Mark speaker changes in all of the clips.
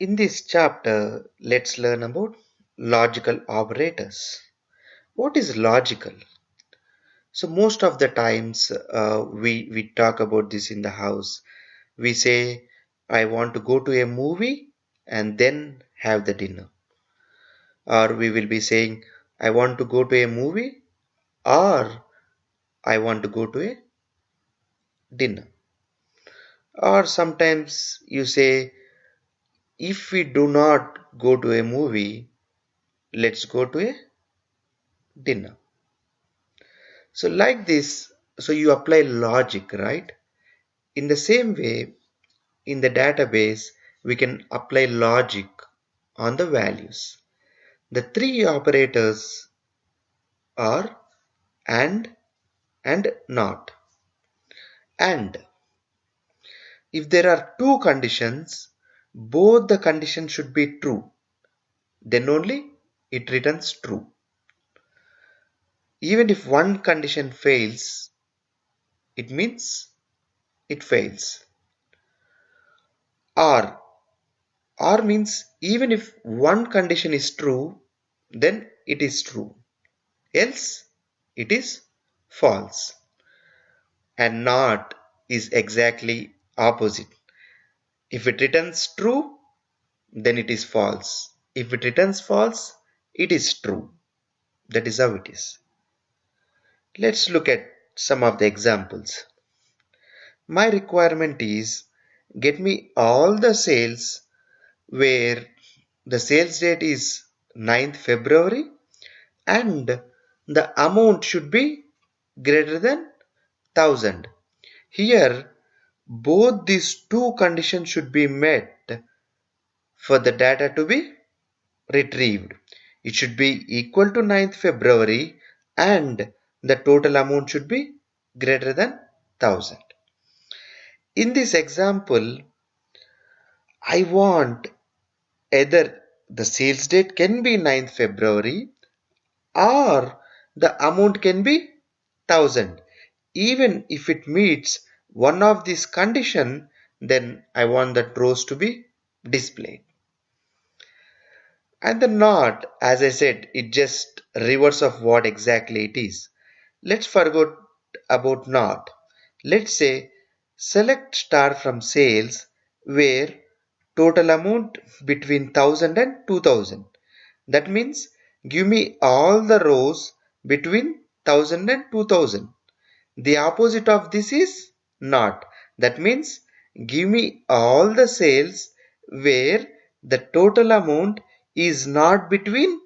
Speaker 1: In this chapter, let's learn about logical operators. What is logical? So most of the times we talk about this in the house. We say, I want to go to a movie and then have the dinner. Or we will be saying, I want to go to a movie or I want to go to a dinner. Or sometimes you say, if we do not go to a movie, let's go to a dinner. So like this, so you apply logic, right? In the same way, in the database, we can apply logic on the values. The three operators are and not. And if there are two conditions, both the conditions should be true. Then only it returns true. Even if one condition fails, it means it fails. Or Or means even if one condition is true, then it is true. Else it is false. And not is exactly opposite. If it returns true, then it is false. If it returns false, it is true. That is how it is. Let's look at some of the examples. My requirement is get me all the sales where the sales date is 9th February and the amount should be greater than 1000. Here both these two conditions should be met for the data to be retrieved. It should be equal to 9th February and the total amount should be greater than 1000. In this example, I want either the sales date can be 9th February or the amount can be 1000. Even if it meets one of these condition, then I want that rows to be displayed. And the not, as I said, it just reverse of what exactly it is. Let's forget about not. Let's say select star from sales where total amount between 1000 and 2000. That means give me all the rows between 1000 and 2000. The opposite of this is not. That means give me all the sales where the total amount is not between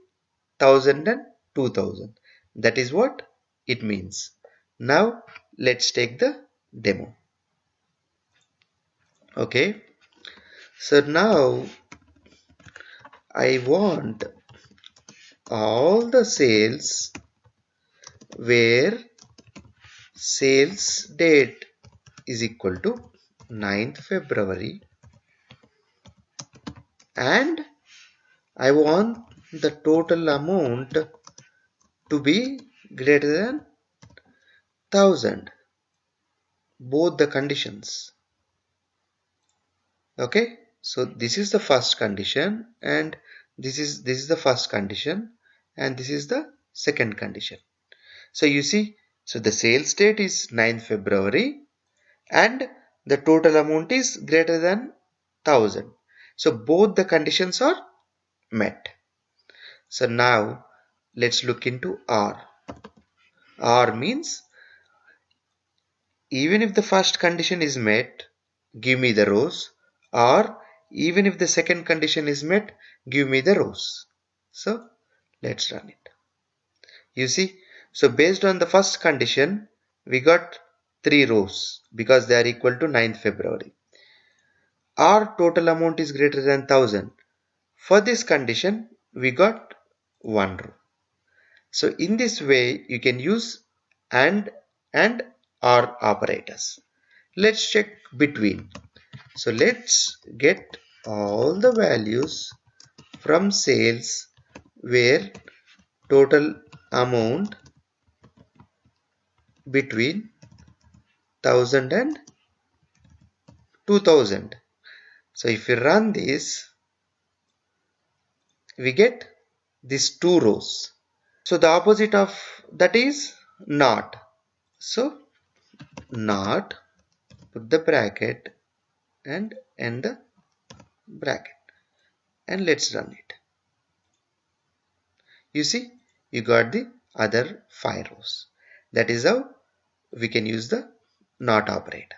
Speaker 1: 1000 and 2000. That is what it means. Now let's take the demo. Okay. So now I want all the sales where sales date is equal to 9th February and I want the total amount to be greater than 1000, both the conditions. Okay, so this is the first condition and this is the first condition and this is the second condition. So you see, so the sales date is 9th February and the total amount is greater than 1000. So both the conditions are met. So now let's look into OR. OR means even if the first condition is met, give me the rows, or even if the second condition is met, give me the rows. So let's run it. You see, so based on the first condition, we got 3 rows because they are equal to 9th February. Our total amount is greater than 1000. For this condition, we got 1 row. So in this way, you can use and or operators. Let's check between. So let's get all the values from sales where total amount between 1000 and 2000. So if you run this, we get these 2 rows. So the opposite of that is not. So not, put the bracket and end the bracket, and let's run it. You see, you got the other 5 rows. That is how we can use the not operator.